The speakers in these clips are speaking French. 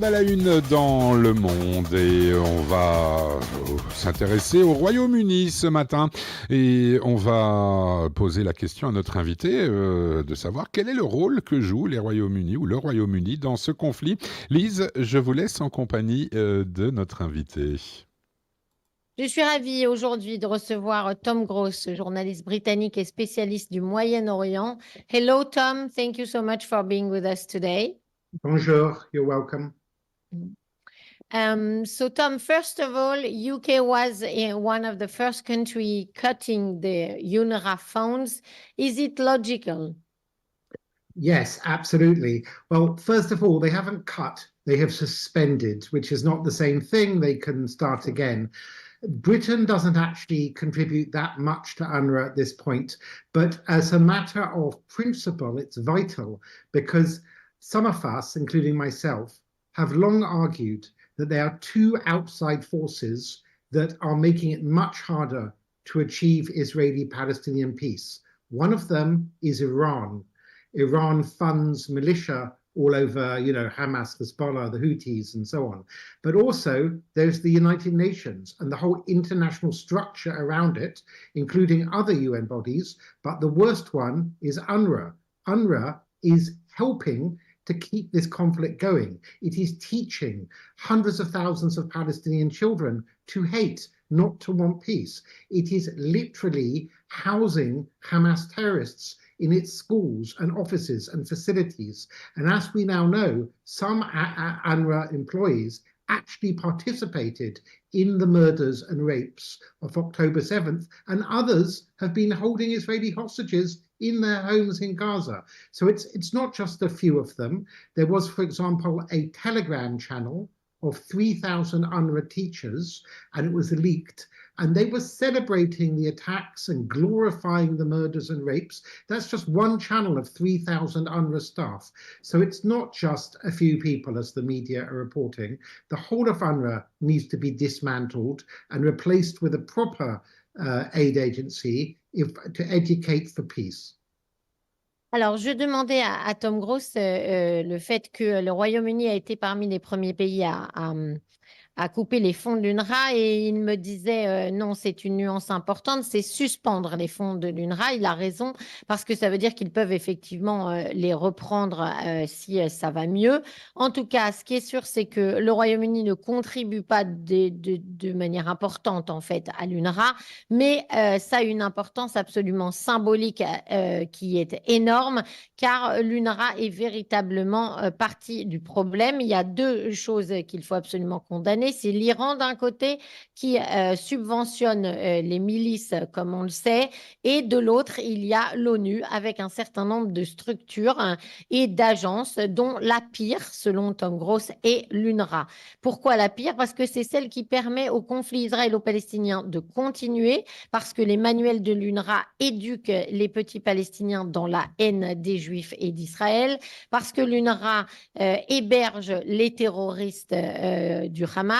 À la une dans le monde et on va s'intéresser au Royaume-Uni ce matin et on va poser la question à notre invité de savoir quel est le rôle que jouent les Royaumes-Uni ou le Royaume-Uni dans ce conflit. Lise, je vous laisse en compagnie de notre invité. Je suis ravie aujourd'hui de recevoir Tom Gross, journaliste britannique et spécialiste du Moyen-Orient. Hello Tom, thank you so much for being with us today. Bonjour, you're welcome. So Tom, first of all, UK was one of the first country cutting the UNRWA funds. Is it logical? Yes, absolutely. Well, first of all, they haven't cut, they have suspended, which is not the same thing. They can start again. Britain doesn't actually contribute that much to UNRWA at this point, but as a matter of principle, it's vital because some of us, including myself, have long argued that there are two outside forces that are making it much harder to achieve Israeli-Palestinian peace. One of them is Iran. Iran funds militia all over, Hamas, Hezbollah, the Houthis, and so on. But also, there's the United Nations and the whole international structure around it, including other UN bodies. But the worst one is UNRWA. UNRWA is helping to keep this conflict going. It is teaching hundreds of thousands of Palestinian children to hate, not to want peace. It is literally housing Hamas terrorists in its schools and offices and facilities. And as we now know, some UNRWA employees actually participated in the murders and rapes of October 7th, and others have been holding Israeli hostages in their homes in Gaza. So it's not just a few of them. There was, for example, a Telegram channel of 3,000 UNRWA teachers, and it was leaked. And they were celebrating the attacks and glorifying the murders and rapes. That's just one channel of 3,000 UNRWA staff. So it's not just a few people, as the media are reporting. The whole of UNRWA needs to be dismantled and replaced with a proper aid agency to educate for peace. Alors, je demandais à Tom Gross le fait que le Royaume-Uni a été parmi les premiers pays à couper les fonds de l'UNRWA et il me disait non, c'est une nuance importante, c'est suspendre les fonds de l'UNRWA. Il a raison parce que ça veut dire qu'ils peuvent effectivement les reprendre si ça va mieux. En tout cas, ce qui est sûr, c'est que le Royaume-Uni ne contribue pas de manière importante en fait à l'UNRWA, mais ça a une importance absolument symbolique qui est énorme car l'UNRWA est véritablement partie du problème. Il y a deux choses qu'il faut absolument condamner. C'est l'Iran d'un côté qui subventionne les milices, comme on le sait, et de l'autre, il y a l'ONU avec un certain nombre de structures et d'agences, dont la pire, selon Tom Gross, est l'UNRWA. Pourquoi la pire? Parce que c'est celle qui permet au conflit israélo-palestinien de continuer, parce que les manuels de l'UNRWA éduquent les petits Palestiniens dans la haine des Juifs et d'Israël, parce que l'UNRWA héberge les terroristes du Hamas,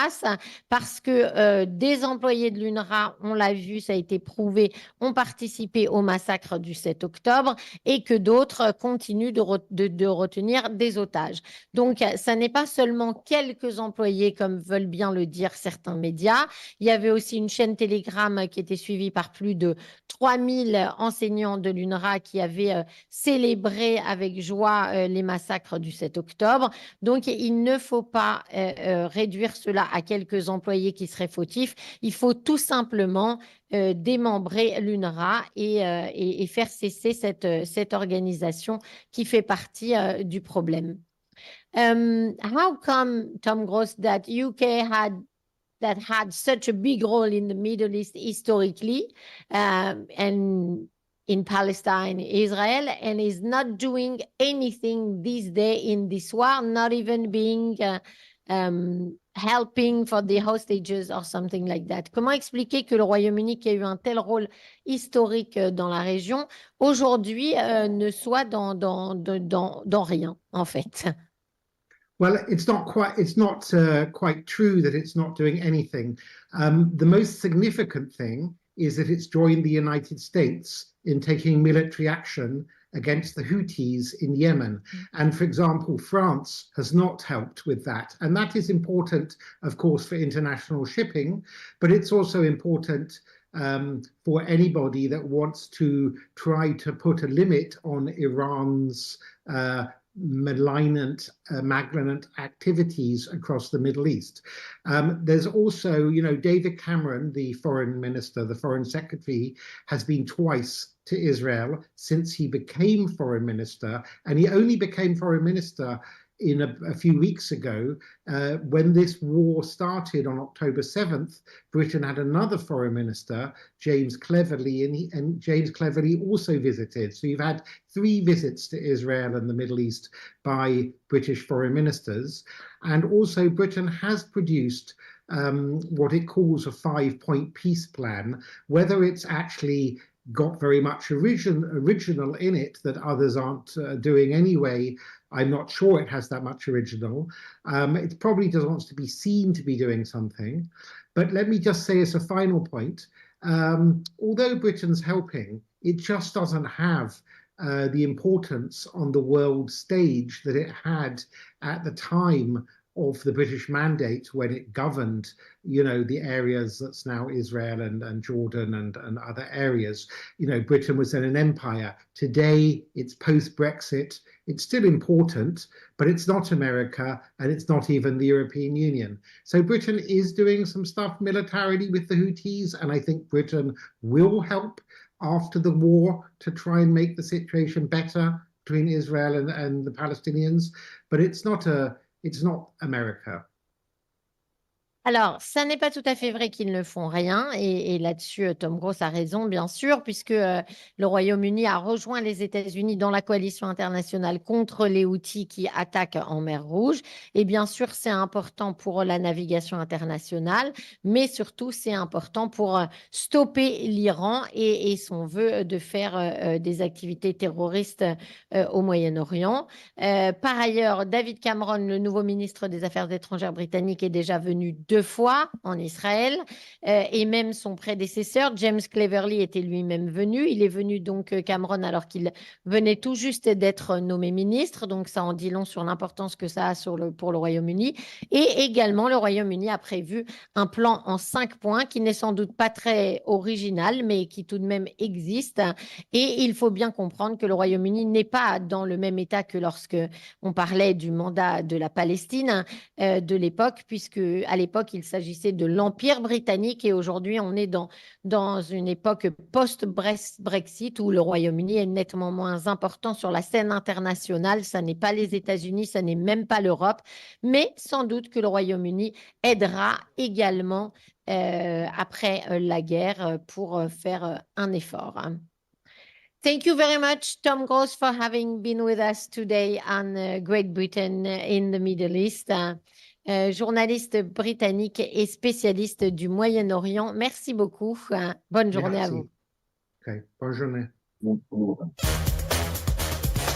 parce que des employés de l'UNRWA, on l'a vu, ça a été prouvé, ont participé au massacre du 7 octobre et que d'autres continuent de retenir des otages. Donc, ça n'est pas seulement quelques employés, comme veulent bien le dire certains médias. Il y avait aussi une chaîne Telegram qui était suivie par plus de 3000 enseignants de l'UNRWA qui avaient célébré avec joie les massacres du 7 octobre. Donc, il ne faut pas réduire cela à quelques employés qui seraient fautifs. Il faut tout simplement démembrer l'UNRWA et faire cesser cette organisation qui fait partie du problème. How come, Tom Gross, that UK had such a big role in the Middle East historically and in Palestine, Israel, and is not doing anything this day in this war, not even being helping for the hostages or something like that. Comment expliquer que le Royaume-Uni, qui a eu un tel rôle historique dans la région, aujourd'hui ne soit dans rien, en fait? Well, it's not quite true that it's not doing anything. The most significant thing is that it's joined the United States in taking military action against the Houthis in Yemen. And for example, France has not helped with that. And that is important, of course, for international shipping, but it's also important for anybody that wants to try to put a limit on Iran's malignant activities across the Middle East. There's also, David Cameron, the foreign minister, the foreign secretary, has been twice to Israel since he became foreign minister, and he only became foreign minister in a few weeks ago. When this war started on October 7th, Britain had another foreign minister, James Cleverly, and James Cleverly also visited. So you've had 3 visits to Israel and the Middle East by British foreign ministers. And also Britain has produced what it calls a 5-point peace plan. Whether it's actually got very much original in it that others aren't doing anyway, I'm not sure it has that much original. It probably just wants to be seen to be doing something. But let me just say as a final point, although Britain's helping, it just doesn't have the importance on the world stage that it had at the time of the British mandate when it governed, the areas that's now Israel and Jordan and other areas. Britain was then an empire. Today, it's post-Brexit. It's still important, but it's not America, and it's not even the European Union. So Britain is doing some stuff militarily with the Houthis, and I think Britain will help after the war to try and make the situation better between Israel and the Palestinians. But it's not America. Alors, ça n'est pas tout à fait vrai qu'ils ne font rien, et là-dessus, Tom Gross a raison, bien sûr, puisque le Royaume-Uni a rejoint les États-Unis dans la coalition internationale contre les Houthis qui attaquent en mer Rouge. Et bien sûr, c'est important pour la navigation internationale, mais surtout, c'est important pour stopper l'Iran et son vœu de faire des activités terroristes au Moyen-Orient. Par ailleurs, David Cameron, le nouveau ministre des Affaires étrangères britannique, est déjà venu 2 fois en Israël, et même son prédécesseur, James Cleverly, était lui-même venu. Il est venu donc, Cameron, alors qu'il venait tout juste d'être nommé ministre, donc ça en dit long sur l'importance que ça a pour le Royaume-Uni. Et également, le Royaume-Uni a prévu un plan en 5 points qui n'est sans doute pas très original, mais qui tout de même existe. Et il faut bien comprendre que le Royaume-Uni n'est pas dans le même état que lorsque on parlait du mandat de la Palestine de l'époque, puisque à l'époque, il s'agissait de l'Empire britannique, et aujourd'hui, on est dans une époque post-Brexit où le Royaume-Uni est nettement moins important sur la scène internationale. Ça n'est pas les États-Unis, ça n'est même pas l'Europe, mais sans doute que le Royaume-Uni aidera également après la guerre pour faire un effort. Thank you very much, Tom Gross, for having been with us today on Great Britain in the Middle East. Journaliste britannique et spécialiste du Moyen-Orient. Merci beaucoup. Bonne journée à vous. Okay. Bonne journée.